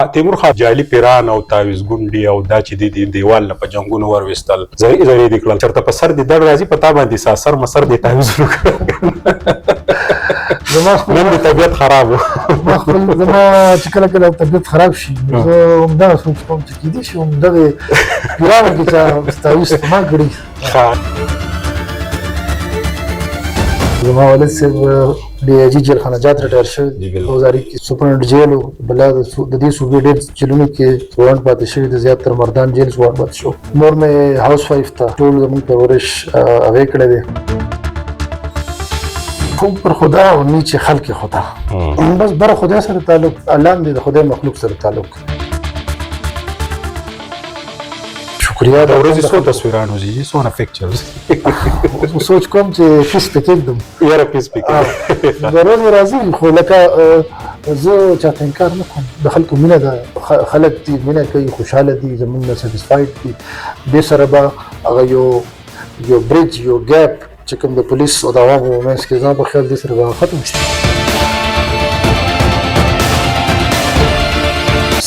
تیمور خان جعلی پیران او تعویذ ګنډي او دا چې دی دیوال نه په جنگونو ور وستل زری د کلل چرته په سر دی در راځي پتا باندې سر مسر دی تعویذ وکړ زما نن د طبیعت خراب زما چې کله کله طبیعت خراب شي زه همدا سوچ کوم چې کېدای شي همدغه پیرانو کې چا تعویذ ما کړي. زما والد صاحب D I जी जेल खाना जात रिटायर شوی 2001 کې سپرنټ جیل بل د دې صوبې ډېر جیلونو کې وارنټ پاتې شوی د زیاتره مردان جیل وارنټ پاتې شو. مور مې هاوس وایف ته ټول زموږ پرورش هغې کړی دی. اوپر خدا او نیچے خلق خدا بس بر خدا سره تعلق الله دې د خدای مخلوق سره تعلق. شکریہ د ورځې څو تصویرانو زی څونه پکچرز سوچ کوم چې فیس پکې دم یاره فیس پکې ضرور راځي خو لکه زه چاته انکار نه کوم د خلکو مینه ده خلک دې مینه کوي خوشاله دي زمونږ سټیسفاید دي دې سره به هغه یو بریج یو ګیپ چې کوم د پولیس او د عوامو منځ کې ځان په خیال دې سره به ختم شي.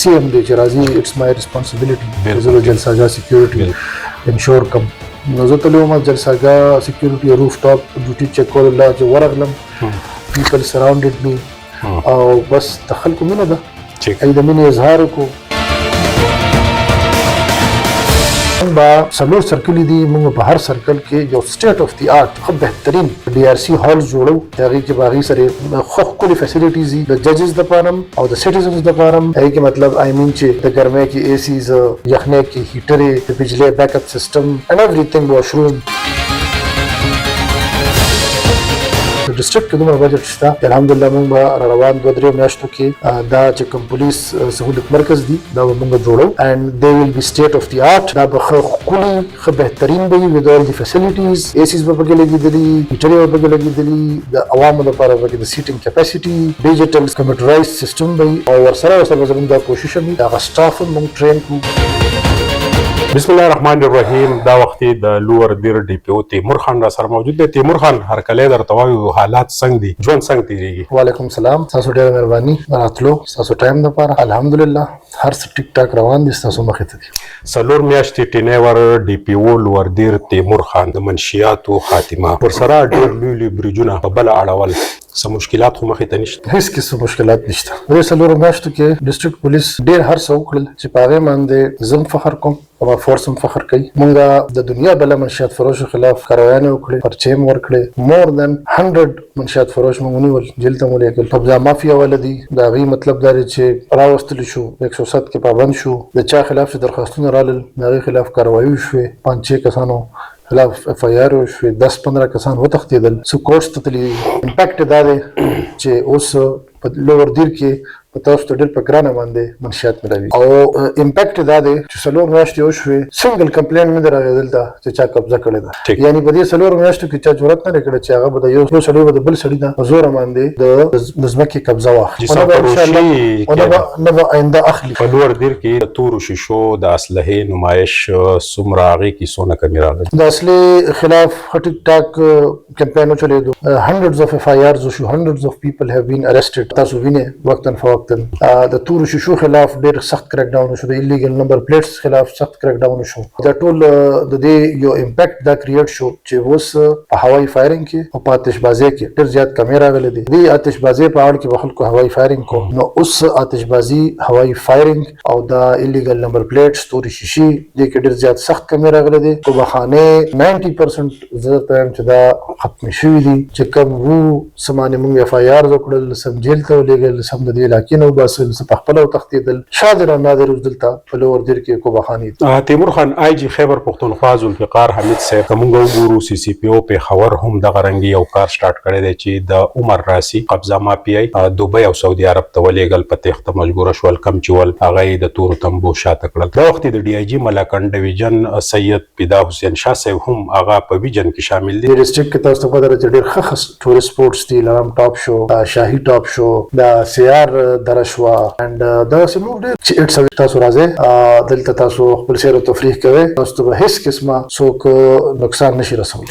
CM دی چې راځي اټس مای ریسپانسبিলিټي زه جلساګاه سکیورټي انشور کوم نو زه تلو ما جلساګاه سکیورټي روف ټاپ ډیوټي چیک کول الله چې ورغلم پیپل سراوندډ می او بس تخلکو مینه ده ای د مینې اظهار کو با څلور سرکل دي موږ په هر سرکل کې یو سټیټ اف دی آرټ خو بهترین ډي ار سي هال جوړو هغه کې باغی سره خو کلی فیسیلیټیز دي د ججز د پارم او د سټیزنز د پارم هغه کې مطلب آی مین چې د ګرمۍ کې اي سیز یخنۍ کې هیټرې د بجلی بیک اپ سیستم اینڈ ایوریثینګ واشروم. ډیسټریکټ کې دومره بجټ شته الحمدلله موږ روان 2-3 میاشتو کې دا چې کوم پولیس سہولت مرکز دی دا موږ جوړو and they will be state of the art دا به کلی خو بهترین به with all the facilities ACs به پکې لګېدلي هیټرې به پکې لګېدلي د عوامو لپاره به د سیټینګ کیپاسټي ډیجیټل کمپیوټرایز سیستم به او ورسره زموږ دا کوشش وي هغه سټاف موږ ټرین کړو. بسم الله الرحمن الرحیم. دا وخت د لوور دیر ډي پی او تیمور خان را سره موجود دی. تیمور خان هر کله درته وایو حالات څنګه دي ژوند څنګه تیریږي؟ وعلیکم السلام تاسو ډېر مهرباني راتلو تاسو ټایم لپاره الحمدلله هر څه ټیک ټاک روان دي تاسو مخې ته دي. څلور میاشتې ټینیور ډي پی او لوور دیر تیمور خان د منشیات او خاتمه پر سره ډېر لوی بریجونه په بل اړول څه مشکلات خو مخې ته نشته؟ هیڅ قسم مشکلات نشته. د څلور میاشتو کې ډیسټریکټ پولیس ډېر هر څه وکړل چې په هغې باندې زم فخر کوم او فورس هم فخر کوي. مونږ د دنیا بله منشیات فروش خلاف کاروایانې وکړې پرچې هم ورکړې مور دین 100 منشیات فروش مونږ ونیول جیل ته مو لیږل. قبضه مافیا والے دي د هغې مطلب دا دی چې راوستلی شو 107 کې پابند شو د چا خلاف چې درخواستونه رالل د هغې خلاف کاروایي وشوې 5-6 کسانو خلاف اف آی آر وشوې 10-15 کسان وتښتېدل څه کورټس ته تللي دي. امپیکټ دا دی چې اوس په لوور دیر کې په تاسو ته ډېر په ګرانه باندې منشیات ملوي او امپیکټ دا دی چې څلور میاشتې وشوې سنګل کمپلین نه دی راغلی دلته چې چا قبضه کړې ده. یعنې په دې څلور میاشتو کې چا جرأت نه دی کړی چې هغه به د یو سړي به د بل سړي نه په زوره باندې د ځمکې قبضه واخلي او نه به آینده اخلي. په لوور دیر کې د تورو شیشو د اسلحې نمائش څومره هغې کې څونه کمې راغلي؟ د اسلحې خلاف ټیک ټاک کمپین وچلېدو hundreds of FIRs وشو hundreds of people have been arrested. تاسو وینئ وقتاً فوقتاً د تورو شیشو خلاف ډېر سخت کریک ډاون وشو د ایلیګل نمبر پلیټس خلاف سخت کریک ډاون وشو. دا ټول د دې یو امپیکټ دا کریټ شو چې اوس په هوایي فایرنګ کې او په آتشبازۍ کې ډېر زیات کمې راغلي دي. دې آتشبازۍ په اړه کې به خلکو هوایي فایرنګ کو نو اوس آتشبازي هوایي فایرنګ او دا ایلیګل نمبر پلیټس توري شیشې دې کې ډېر زیات سخت کمې راغلي دي. کو بخانه 90% زه ته چې دا ختم شوي دي چې کوم وو سمانه موږ اف آی آر وکړل سم جیل ته ولېږل سم د دې علاقې نه وباسل څه په خپله وتښتېدل شادر او نادر اوس دلته په لوور دیر کې کوبخانې. تیمور خان آی جي خیبر پښتونخوا ذوالفقار حمید صاحب که موږ وګورو سی سی پی او پېښور هم دغه رنګې یو کار سټارټ کړی دی چې د عمر راسي قبضه مافیایي دوبۍ او سعودي عرب ته ولېږل په تېښته مجبوره شول کم چې ول هغه یې د تورو تمبو شاته کړل. دا وخت د ډي آی جي ملاکنډ ډویژن سید پیدا حسین شاه صاحب هم هغه په ویژن کې شامل دي. ډیسټریکټ کې تاسو ته پته ده چې ډېر ښه ټورست سپورټس دي لرم ټاپ شو شاهي ټاپ شو دا سیار درشوا اند دا سمو ډېر چې اټس تاسو راځي دلته تاسو خپل سیر او تفریح کوئ، تاسو ته هیڅ قسمه څوک نقصان نشي رسولی.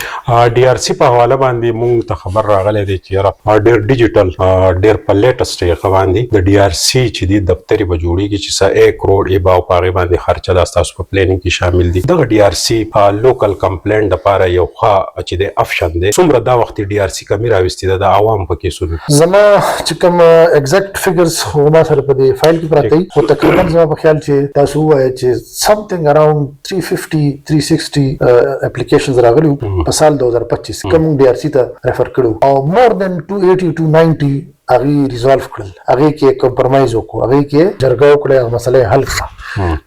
ډي آر سی په حواله باندې مونږ ته خبر راغلی دی چې ډېر ډیجیټل ډېر په لیټسټ یې باندې د ډي آر سی چې دی دفتري به جوړېږي چې څه 1 کروڑ یې به او په هغې باندې خرچه دا ستاسو په پلانینګ کې شامل دي. دغه ډي آر سی لوکل کمپلینټ دپاره یو ښه چې دی آپشن دی. څومره دا وخت ډي آر سی کمي راوستې ده د عوام په کیسونو؟ زما چې کوم ایگزیکټ فګرز خو ما سره په دې فایل کې پراته دي، خو تقریبا زما په خیال چې تاسو ووایئ چې سمثینګ اراوند 350-360 اپلیکیشنز راغلي په سال 2025 کوم ډي آر سی ته ریفر کړو او مور دین 280-290 هغه ریزالو کړل، هغه کې کمپرمایز وکړو، هغه کې جرګه وکړه، هغه مسله حل کړه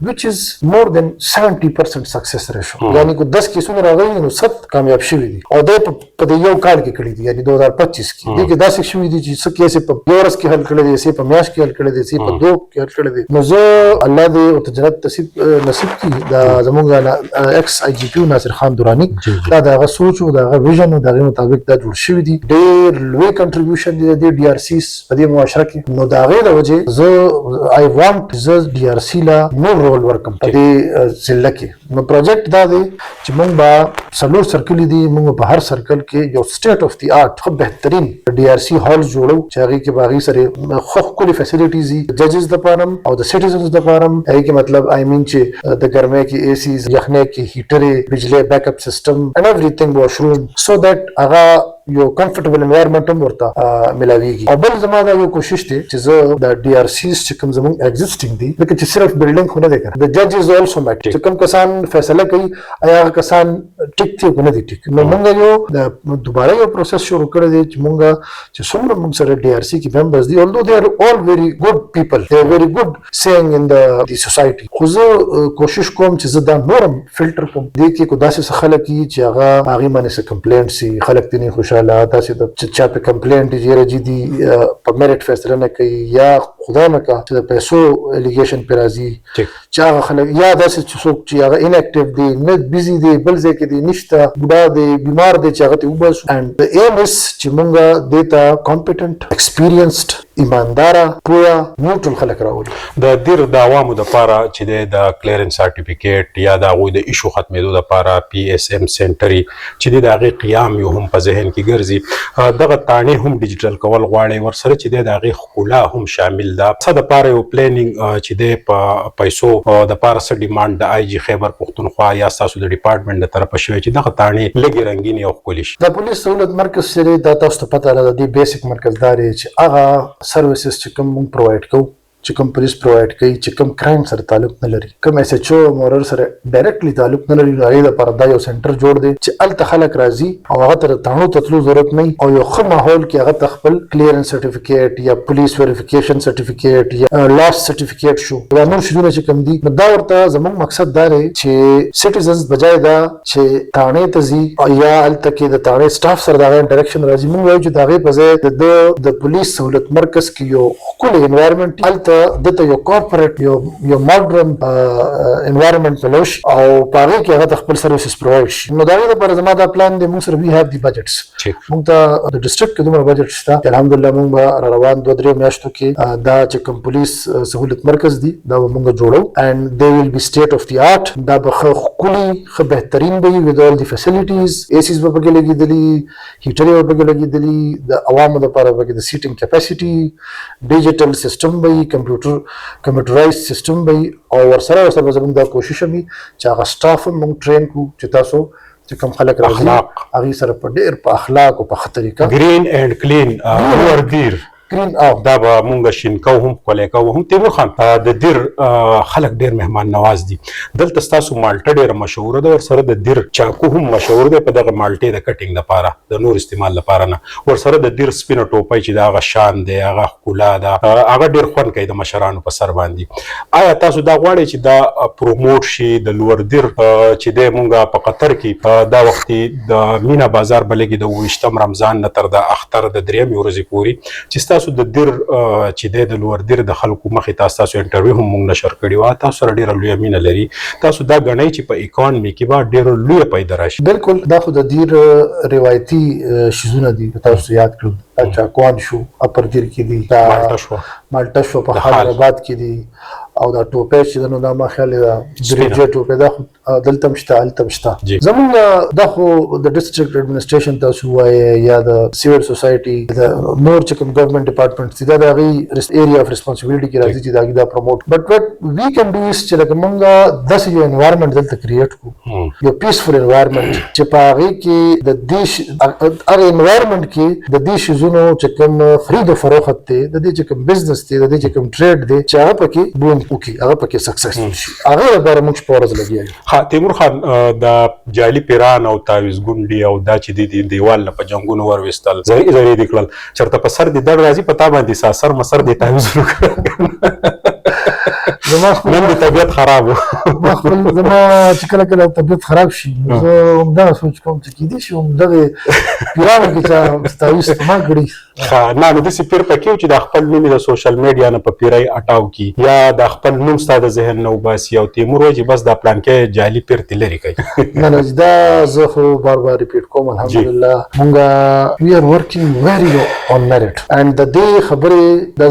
which is more than 70% success ratio. یعنی کو 10 کیسونه راغلي نو 7 کامیاب شوي دي او دا په دې یو کال کې کړي دي، یعنی 2025 کې دغه داسې شوي دي چې څه کیسه په یورس کې حل کړي دي، څه په میاش کې حل کړي دي، څه په 2 کې حل کړي دي. نو زه الله دې او جنت نصیب کړي دا زموږ ایکس آی جی پی ناصر خان دورانی دا دغه سوچ او دغه ویژن او دغه مطابق دا جوړ شوی دي. ډېر لوی کنټریبیوشن دی د ډي آر سی په دې معاشره کې. نو دا غي د وجه زه آی وانټ ز ډي آر سی لا نو رول ورکم په دې ضلع کې. نو پروجیکټ دا دی چې موږ به څلور سرکل دي، موږ په هر سرکل کې یو سټیټ اف دی آرټ خو بهترین ډي آر سی هال جوړو چې هغه کې باغی سره خو کلی فیسیلیټیز دي ججز د پارم او د سټیزنز د پارم. هغه کې مطلب آی مین چې د ګرمۍ کې اے سیز، یخنۍ کې هیټرې، بجلی بیک اپ سیستم اینڈ ایوریثینګ واشروم سو دیٹ هغه یو کمفورټیبل انوایرنمنت هم ورته ملاویږي. او بل زما دا یو کوشش دی چې زه د ډي آر سیز چې کوم زموږ ایگزیسټینګ دي لکه چې صرف بلډینګ خو نه دی کړی، د جج از آلسو میټر چې کوم کسان فیصله کوي آیا هغه کسان ټیک دي که نه دي ټیک. نو موږ یو دوباره یو پروسس شروع کړی دی چې موږ چې څومره موږ سره ډي آر سی کې ممبرز دي although they are all very good people, they are very good saying in the society. خو زه کوشش کوم چې زه دا نورم فلټر کوم دې کې کو داسې خلک چې هغه هغې باندې څه کمپلینټ سي، خلک دې نه خوشحاله داسې د چا په کمپلینټ یې راځي دي په میرټ فیصله نه کوي یا خدا نه کا چې د پیسو الیګیشن پر راځي چې هغه خلک یا داسې چې څوک چې هغه اناکټیو دي، نه بیزي دي، بل ځای کې دي، نشته، بوډا دی، بیمار دی، چې هغه ته وباسو. اینډ د ایم اس چې موږ دې ته کمپیټنټ ایکسپیرینسډ ایمانداره پوهه نیوټرل خلک راولو. د دیر د عوامو دپاره چې د کلیرنس سرټیفیکیټ یا د هغوی د ایشو ختمېدو دپاره پی ایس ایم سینټر چې د هغې قیام یو هم په ذهن کې ګرځي، دغه تاڼې هم ډیجیټل کول غواړي، ورسره چې د هغې ښکلا هم شامل ده. څه دپاره یو پلانینګ چې دی په پیسو دپاره څه ډیمانډ د آی جي خیبر پښتونخوا یا ستاسو د ډپارټمنټ د طرفه شوی چې دغه تاڼې لږې رنګینې او ښکلې شي؟ د پولیس سهولت مرکز چې دا تاسو ته پته ده، د دې بیسک مرکز دا دی چې هغه سروسز چې کوم موږ پرووایډ کوو، چې کوم پولیس پرووایډ کوي، چې کوم کرایم سره تعلق نه لري، کوم ایس ایچ او مورر سره ډایرکټلی تعلق نه لري، نو هغې دپاره دا یو سنټر جوړ دی چې هلته خلک راځي او هغه ته د تاڼو ته تلو ضرورت نه وي او یو ښه ماحول کې هغه ته خپل کلیرنس سرټیفیکیټ یا پولیس ویریفیکیشن سرټیفیکیټ یا لاس سرټیفیکیټ شو دا نور شیدونه چې کوم دي. نو دا ورته زموږ مقصد دا دی چې سټیزنز بجای دا چې تاڼې ته ځي یا هلته کې د تاڼې سټاف سره د هغه انټریکشن راځي، موږ وایو چې د هغې په ځای د پولیس سهولت مرکز کې یو ښکلی انوایرمنټ هلته دته یو کارپوریټ یو ماډرن انوایرمنټ ملوش او په هغې کې هغه ته خپل سروسز پرووایډ شي. نو د هغې دپاره زما دا پلان دی، موږ سره وي هیو دی بجټس، موږ ته د ډسټرکټ کې دومره بجټ شته الحمدلله. موږ به را روان 2-3 میاشتو کې دا چې کوم پولیس سهولت مرکز دی دا به موږ جوړو اینډ دی ویل بي سټیټ اف دی آرټ. دا به ښه ښکلي ښه بهترین به وي ود آل دی فیسیلیټیز، اے سیز به پکې لګېدلي، هیټرې به پکې لګېدلي، د عوامو دپاره پکې د سیټینګ کیپاسټي، ډیجیټل سیسټم به وي، کمپیوټرایز سیسټم به وي او ورسره به زموږ دا کوشش هم وي چې هغه سټاف هم موږ ټرین کړو چې تاسو چې کوم خلک راځي هغې سره په ډېر په اخلاق او په ښه طریقه ګرین اینډ کلین لوئردیر دا به مونږ شین کوو هم ښکلی کوو هم. تیمور خان د دیر خلک ډېر مهمان نواز دي، دلته ستاسو مالټه ډېره مشهوره ده، ورسره د دیر چاقو هم مشهور دی په دغه مالټې د کټینګ لپاره د نور استعمال لپاره نه، ورسره د دیر سپینه ټوپۍ چې د هغه شان دی هغه ښکلا ده هغه ډېر خوند کوي د مشرانو په سر باندې. آیا تاسو دا غواړئ چې دا پروموټ شي د لوئردیر چې دی مونږ په قطر کې دا وختې د مینا بازار به لګي د 28 رمضان نه تر د اختر د 3 ورځې پورې چې تاسو د دیر چې دی د لوئردیر د خلکو مخې تاسو انټرویو هم موږ نشر کړي وه، تاسو سره ډېره لویه مینه لري، تاسو دا ګڼئ چې په اکانمي کې به ډېره لویه پیدا راشي؟ بالکل دا خو د دیر روایتي شیزونه دي تاسو یاد کړو. چاکوان شو اپر دیر کې دي، مالټا شو په حیدرآباد کې دي، او دا ټوپې چې نو دا ما خیال دا درجه ټوپې دا دلته مشته هلته مشته. زمونږ دا خو د ډسټریکټ اډمنسټریشن تاسو وایي یا د سیول سوسایټي د نور چې کوم ګورنمنت ډپارټمنټ دي دا د هغې ایریا اف ریسپانسبیلیټي کې راځي چې د هغې دا پروموټ. بټ وټ وی کین ډو از چې لکه مونږ داسې یو انوایرمنټ دلته کریټ کړو، یو پیسفل انوایرمنټ چې په هغې کې د دې هغه انوایرمنټ کې د دې شیزونو چې کوم خرید و فروخت دی، د دې چې کوم بزنس دی، د دې چې کوم ټریډ دی چې هغه پکې بوم وکړي، هغه پکې سکسسفل شي، هغه لپاره موږ په ورځ لګیا یو. ها تیمور خان د جعلی پیران او تعویذ ګنډي او دا چې دی دیوال په جنگونو ورويستل زری دی کړل چرته په سر دی دړ راځي پتا باندې سر مسر دی تعویذ وکړ. زما نن د طبیعت خراب زما چې کله کله طبیعت خراب شي زه همدا سوچ کوم چې کېدای شي همدغه پیرانو کې چې تعویذ استعمال کړي. نه نو داسې پیر پکې و چې د خپل نوم د سوشل میډیا نه په پیرۍ اټاو کي یا د خپل نوم ستا د ذهن نه وباسي او تیمور وایي چې بس دا پلان کې جعلي پیر تی لرې کوي. نه نه دا زه خو بار بار ریپیټ کوم الحمدلله مونږ وی آر ورکینګ ویری آن میرټ اینډ د دې خبرې د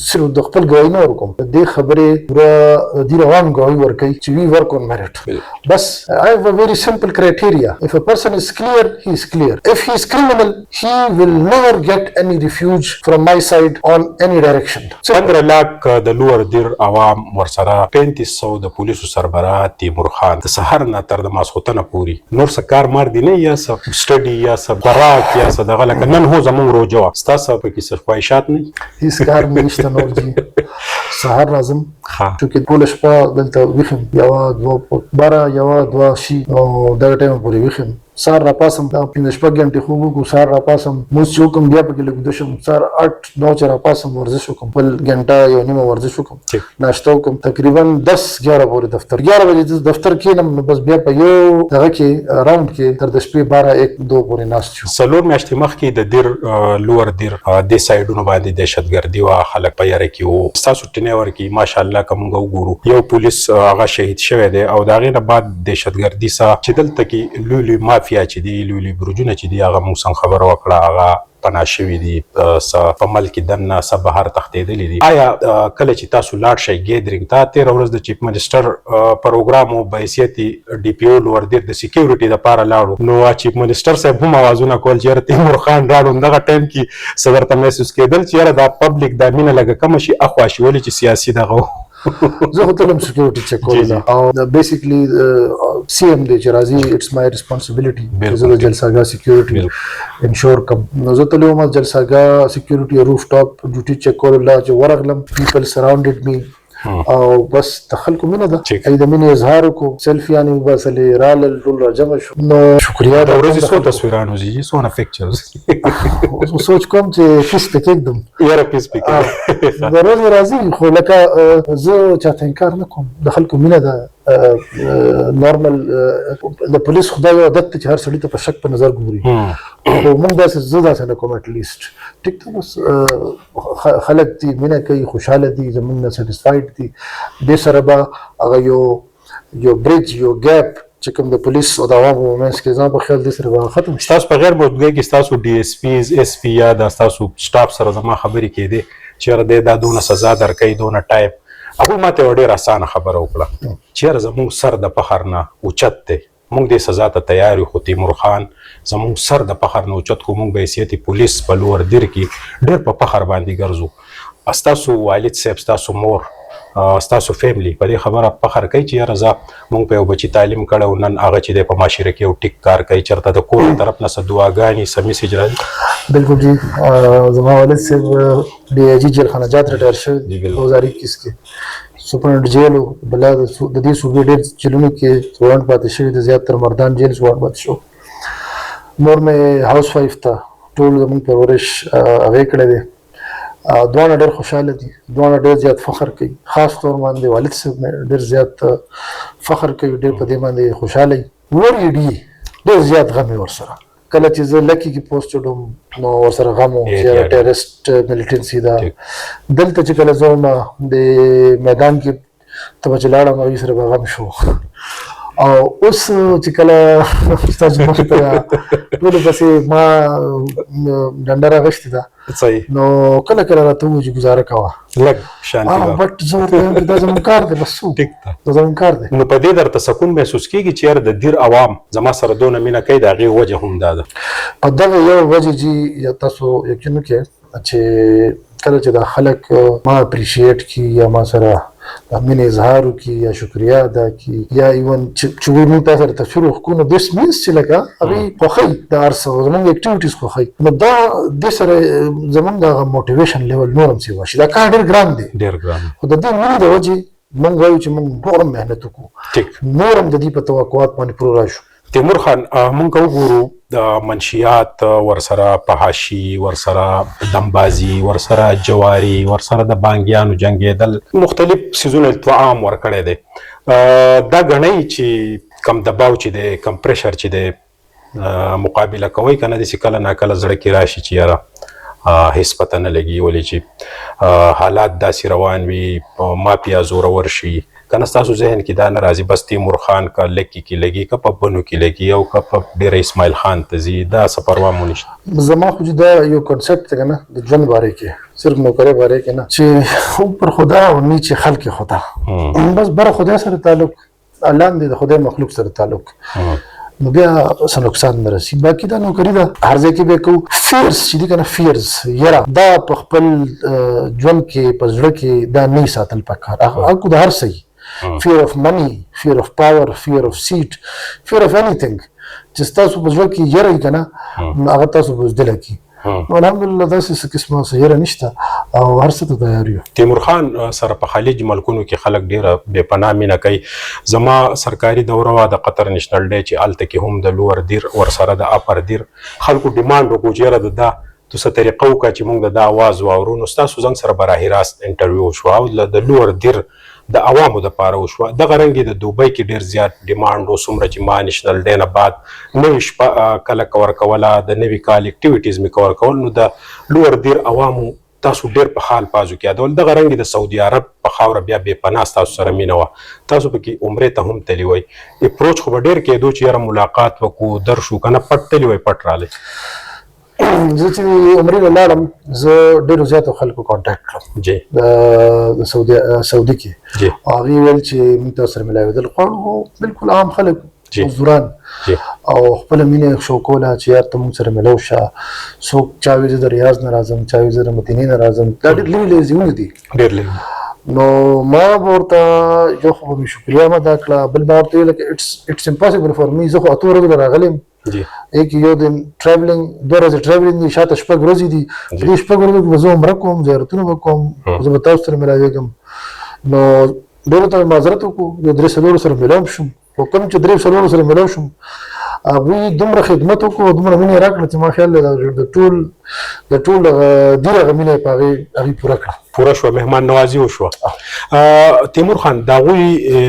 صرف د خپل ګواهي نه ورکوم، د دې خبرې پوره د دې روان ګواهي ورکوي چې وی ورک آن میرټ. بس I have a very simple criteria. If a person is clear, he is clear. If he is criminal, he will never get any refuge from my side on any direction. 15 लाख د لوور دیر عوام ورسره 3500 د پولیسو سربراہ تیمور خان د سحر نه تر د ماسخوتنه پوری نور سکار مار دی نه یا سب سټډي یا سب براک یا صدغه لکه نن هو زمون روجو ستاسو په کې صرف خواهشات نه هیڅ کار نشته نور دي. سحر لازم چې پولیس په دلته وخم یو دوا شي او دا ټیم پوری وخم سار را پاسم دا 15 غنټې خوب کو سار را پاسم موږ یو کوم بیا پکې لګ دشم سار 8-9 چر پاسم ورزش وکم بل غنټه یو نیمه ورزش وکم ناشته وکم تقریبا 10-11 پورې دفتر 11 بجې دفتر کې نم بس بیا په یو دغه کې راوند کې تر د شپې 12-1-2 پورې ناست شو. سلور میاشتې مخکې د دیر لوور دیر د سایډونو باندې دهشتګردي وا خلک په یاره کې وو تاسو ټینور کې ماشاءالله کوم وګورو یو پولیس هغه شهید شوی دی او دا غینه بعد دهشتګردي سا چې دلته کې لولي مافیا چې دی لولي برجونه چې دی هغه موږ څنګه خبر وکړه هغه پناہ شوی دی په ملک دنه سب بهر تختیدلی دي. آیا کله چې تاسو لاړ شئ ګیدرینګ ته 13 ورځ د چیف منسٹر پروګرام او بایسیت ډي پی او لوور دیر د سکیورټي د پاره لاړو نو چیف منسٹر صاحب هم आवाजونه کول چې تیمور خان راړو دغه ټایم کې صدر ته محسوس کېدل چې دا پبلک د مینه لګه کم شي اخوا شي ولې چې سیاسي دغه زه خو تلم سکیورټي چک کول او بیسیکلی سی ام دی چې راځي اټس مای ریسپانسبিলিټي زه د جلساګاه سکیورټي انشور کوم نو زه تلم جلساګاه سکیورټي روف ټاپ ډیوټي چک کول لا چې ورغلم پیپل سراوندډ می او بس تخلکو منه ده ای د منه اظهار کو سیلفیانی وباسلې رال ټول راجم شو نو شکریا د ورځې څو تصویرانو زی سونه پکچرز سوچ کوم چې فیس پک एकदम یاره فیس پک د ورځې راځي خو لکه زه چاته انکار نه کوم د خلکو منه ده نورمال د پولیس خدای عادت چې هر سړی ته په شک په نظر ګوري خو موږ داسې زړه نه کوم اټ لیست ټیک ته بس خلک دې مینه کوي خوشاله دي زموږ نه سټیسفاید دي د سره به هغه یو بریج یو ګیپ چې کوم د پولیس او د عوامو مینس کې ځان په خیال دې سره ختم شي. تاسو په غیر موجودګۍ کې تاسو ډي اس پیز اس پی یا د تاسو سټاف سره زما خبرې کېدې چې دا دونه سزا درکې دونه ټایپ هغه ماته ډېر اسانه خبره وکړه چې زموږ سر د فخر نه اوچت دی موږ د سزا ته تیار یو خو تیمور خان زموږ سر د فخر نه اوچت کو موږ به حیثیت پولیس په لوور دیر کې ډېر په فخر باندې ګرځو استاسو والد صاحب استاسو مور استاسو فیملی په دې خبره فخر کوي چې یاره زه موږ په یو بچی تعلیم کړو نن هغه چې د په معاشرے کې یو ټیک کار کوي چرته د کور طرف نه دعاګانې سمې سجرا بالکل جی زما والد صاحب D I जी जेल खाना जात रिटायर شوی 2021 کې سپرنټ جیل بل د دې صوبې ډېر چلونو کې ځوان پاتې شوی د زیاتره مردان جیل ځوان پاتې شو مور مې هاوس وایف ته ټول زموږ پرورش هغې کړی دی دواړه ډېر خوشحاله دي دواړه ډېر زیات فخر کوي خاص طور باندې والد صاحب ډېر زیات فخر کوي ډېر په دې باندې خوشحاله وي ډېر زیات غم یې ورسره کله چې زه لکی کې پوسټ وډم نو ورسره غم و چې ټیرریسټ ملیټنسي ده دلته چې کله زه د میدان کې ته چې لاړم هغې سره به غم شو او اوس چې کله ستاسو مخ ته ټول پسې ما ډنډره غشتي ده صحیح نو کله کله راته وځي گزاره کوه لږ شانتي بټ زه ورته دا زموږ کار دی بس څه ټیک ده دا زموږ کار دی. نو په دې درته سکون محسوس کیږي چې یاره د دیر عوام زما سره دونه مینه کوي د هغې وجه هم دا ده. په دغه یو وجه جي یا تاسو یقین وکړئ چې کله چې دا خلک ما اپریشیټ کی یا ما سره د مینې اظهار وکړي یا شکریا ادا کړي یا ایون چې موږ تاسو سره تصویر وکړو نو دس مینس چې لکه هغوی خوښوي د هر څه زموږ اکټیویټیز خوښوي نو دا دې سره زموږ هغه موټیویشن لیول نور هم سیوا شي. دا کار ډېر ګران دی ډېر ګران خو د دې مینې د وجې موږ وایو چې موږ نور هم محنت وکړو ټیک نور هم د دې په توقعات باندې پوره راشو. تیمور خان مونږ وګورو د منشیات ورسره پهاشي ورسره دمبازي ورسره جواري ورسره د بانګیانو جنګېدل مختلف سیزونه طعام ورکړی دی. دا ګڼئ چې کم دباو چې دی کم پریشر چې دی مقابله کوئ که نه داسې کله ناکله زړه کې راشي چې یاره هیڅ پته نه لګي ولې چې حالات داسې روان وي مافیا زورور شي که نه ستاسو ذهن کې دا نه راځي بس تیمور خان که لکي کې لګي که په بنو کې لګي او که په ډېره اسماعیل خان ته ځي دا څه پروا مو نشته. زما خو چې دا یو کنسپټ دی که نه د ژوند باره کې صرف نوکرۍ باره کې نه چې اوپر خدا او نیچے خلق خدا بس بره خدای سره تعلق لاندې د خدای مخلوق سره تعلق نو بیا څه نقصان نه رسي. باقي دا نوکري ده هر ځای کې به کوو فیرز چې دي که نه فیرز یره دا په خپل ژوند کې په زړه کې دا نه ساتل پکار هغه د هر څه fear of money, fear of power, fear of seat, fear of anything چې ستاسو په زړه کې یره که نه هغه تاسو په زړه کې نو الحمدلله داسې څه قسمه څه یره نشته او هر څه ته تیار یو. تیمور خان سره په خلیج ملکونو کې خلک ډېره بې پناه مینه کوي. زما سرکاري دوره وه د قطر نیشنل ډے چې هلته کې هم د لوئردیر ورسره د اپر دیر خلکو ډیمانډ وکړو چې یاره د دا تو څه طریقه وکړه چې موږ د دا آواز واورو نو ستاسو زنګ سره براهي راست انټرویو وشوه او د لوئردیر د عوامو دپاره وشوه. دغه رنګ د دوبۍ کې ډېر زیات ډیمانډ و څومره چې ما نیشنل ډے نه بعد نوې شپه کله کور کوله د نوي کال اکټیویټیز مې کور کول نو د لوئردیر عوامو تاسو ډېر په حال پازو کې یادول. دغه رنګ د سعودي عرب په خاوره بیا بې پناه ستاسو سره مینه وه تاسو پکې عمرې ته هم تللی وئ اپروچ خو به ډېر کېدو چې یاره ملاقات وکړو درشو که نه پټ تللی وئ پټ رالی. زه چې عمرې ته لاړم زه ډېرو زیاتو خلکو کانټاکټ کړم جی د سعودي کې جی هغوی ویل چې موږ تاسو سره ملاوېدل غواړو بالکل عام خلک مزدوران او خپله مینه شو کوله چې یار ته موږ سره ملو شه څوک چا وایي زه د ریاض نه راځم چا وایي زه د مدینې نه راځم دا ډېر لوی لوی ځایونه دي ډېر لوی نو ما به ورته یو خو به مې شکریا هم ادا کړه بل ما ورته ویل چې اټس امپاسبل فار می زه خو اتو ورځو نه راغلی یم ایک یو دن ټریولینګ 2 ورځې ټریولینګ دي شاته شپږ ورځې دي په دې شپږ ورځو کې به زه عمره کوم زیارتونه به کوم زه به تاسو سره ملاوېږم نو ډېرو ته مې معذرت وکړو یو 3 سره ملاو شوم خو کوم چې 3 سره ملاو شوم هغوی دومره خدمت وکړو دومره مینه یې راکړه چې ما خیال دی د ټول ډېر هغه مینه یې په هغې پوره کړه پوره شوه مهمان نوازي وشوه. تیمور خان د هغوی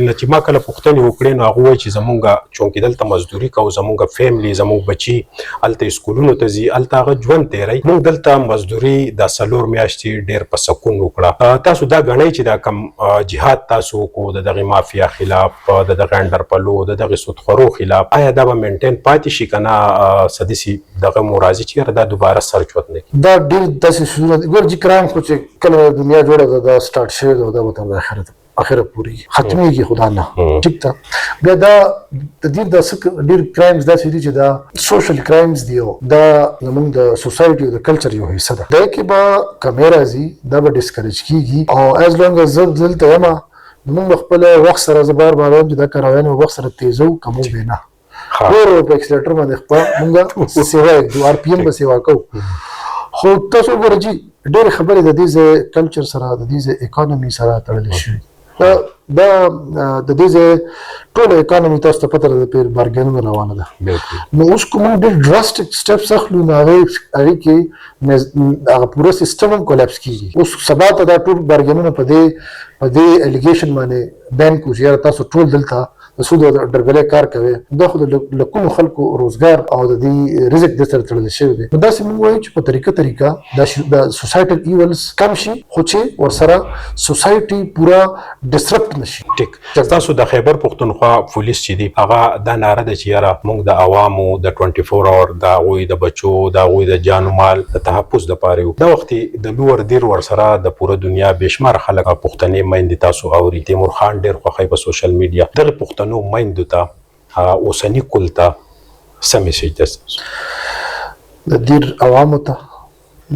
نه چې ما کله پوښتنې وکړې نو هغوی وایي چې زمونږ چونکې دلته مزدوري کوو زمونږ فیملی زمونږ بچي هلته سکولونو ته ځي هلته هغه ژوند تېروي موږ دلته مزدوري دا 4 میاشتې ډېر په سکون وکړه. تاسو دا ګڼئ چې دا کم جهاد تاسو وکړو د دغې مافیا خلاف د دغه انډرپلو د دغې سودخورو خلاف آیا دا به مینټین پاتې شي که نه څه داسې دغه مو راځي چې یاره دا دوباره سرچ وت نه کړي؟ دا ډېر داسې سیزونه دي ګوره چې کرایم خو چې کله دنیا جوړه ده دا سټارټ شوی ده دا به تر اخره پورې ختمېږي خدا نه ټیک ده. بیا دا د دې دا ډېر کرایمز داسې دي چې دا سوشل کرایمز دي او دا زموږ د سوسایټي او د کلچر یو حصه ده دغې کې به کمی راځي دا به ډسکریج کېږي او ایز لانګ از زه دلته یم موږ به خپل وخت سره زه بار وایم چې دا کارویان به وخت سره تیزو که موږ به نه ډېر په ایکسلیټر باندې خپل موږ سیوا کوو آر پي ایم به سیوا کوو خو تاسو وګورئ چې ډېرې خبرې د دې ځای کلچر سره د دې ځای اکانومي سره تړلې شوي دا د دې ځای ټوله اکانومي تاسو ته پته ده په بارګینونو روانه ده نو اوس که موږ ډېر ډراسټک سټپس اخلو نو هغې کې هغه پوره سیسټم هم کولیپس کېږي. اوس سبا ته دا ټول بارګینونه په دې الیګیشن باندې بین کړو چې یاره تاسو ټول دلته د سود او دربلې کار کوي دا خو د لکونو خلکو روزګار او د دې رزق د سره تړل شوی دی. نو داسې موږ وایو چې په طریقه د سوسایټل ایولز کم شي خو چې ورسره سوسایټي پورا ډسرپټ نشي. ټیک تاسو د خیبر پښتونخوا پولیس چې دی هغه دا ناره ده چې یاره موږ د عوامو د 24 اور د هغوی د بچو د هغوی د جان و مال د تحفظ دپاره یو. دا وخت د لوئردیر ورسره د پوره دنیا بېشماره خلک پښتنې میندې تاسو اوري. تیمور خان ډېر خوښوي په سوشل میډیا. دغې پښتنو میندو ته اوسني کل ته څه میسیج ده؟ د دیر عوامو ته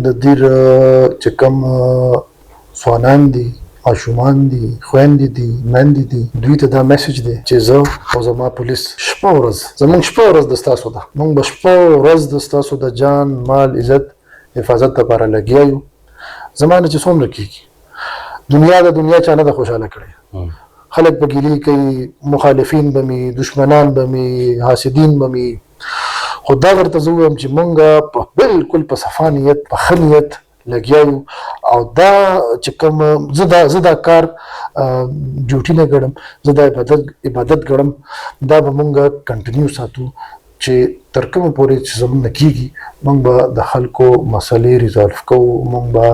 د دیر چې کوم ځوانان دي ماشومان دي خویندې دي میندې دي دوی ته دا میسیج دی چې زه او زما پولیس شپه ورځ زموږ شپه ورځ د ستاسو ده. موږ به شپه ورځ د ستاسو د جان مال عزت حفاظت لپاره لګیا یو. زما نه چې څومره کېږي دنیا د دنیا چا نه ده خوشحاله کړې. خلک به ګیلې کوي مخالفین به مې دشمنان به مې حاسدین به مې خو دا ورته زه ووایم چې موږ په بالکل په صفا نیت په ښه نیت لګیا یو او دا چې کوم زه دا کار ډیوټي نه ګڼم زه دا عبادت ګڼم دا به موږ کنټینیو ساتو چې تر کومه پورې چې زموږ نه کېږي موږ به د خلکو مسلې ریزالف کوو موږ به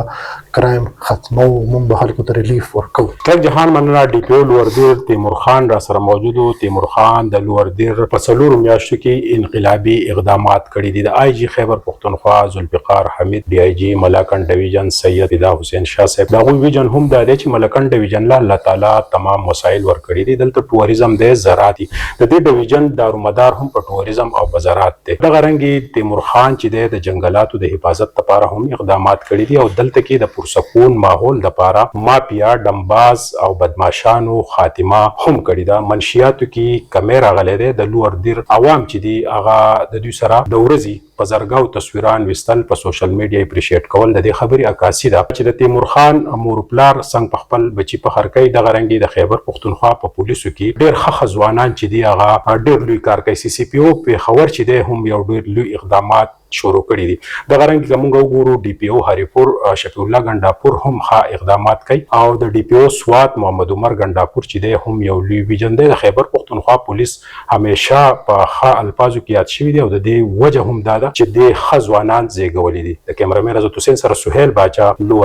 کرایم ختمو موږ به خلکو ته ریلیف ورکوو. تک جهان مننه. ډي پي او لوئردیر تیمور خان را سره موجود و. تیمور خان د لوئردیر په څلورو میاشتو کې انقلابي اقدامات کړي دي. د آی جي خیبر پښتونخوا ذوالفقار حمید ډي آی جي ملاکنډ ډویژن سید پیدا حسین شاه صاحب د هغوی ویژن هم دا دی چې ملاکنډ ډویژن له الله تعالی تمام وسایل ورکړي دي. دلته ټوریزم دی زراعت دي. د دې ډویژن دارومدار هم په ټوریزم او په زراعت دی. دغه رنګې تیمور خان چې دی د جنګلاتو د حفاظت لپاره هم اقدامات کړي دي او دلته کې د پرسکون ماحول لپاره مافیا ډمباز او بدمعاشانو خاتمه هم کړي ده. منشیاتو کې کمی راغلی دی. د لوئردیر عوام چې دي هغه د دوی سره د ورځې په زرګاو تصویران ویستل په سوشل میډیا اپریشیټ کول د دې خبرې عکاسي ده چې د تیمور خان مور پلار څنګه په خپل بچي فخر کوي. دغه رنګې د خیبر پښتونخوا په پولیسو کې ډېر ښه ځوانان چې دي هغه ډېر لوی کار کوي. سی پی او پېښور چې دی هم یو ډېر لوی اقدامات شروع کړي دي. دغه رنګ که موږ وګورو ډي پي او هریپور شفیع الله ګنډاپور هم ښه اقدامات کوي او د ډي پي او سوات محمد عمر ګنډاپور چې دی هم یو لوی ویژن دی. د خیبر پښتونخوا پولیس همیشه په ښه الفاظو کې یاد شوي دي او د دې وجه هم دا ده چې دې ښه ځوانان زیږولي دي. د کیمرامین عزت حسین سره سهیل باچا لوئر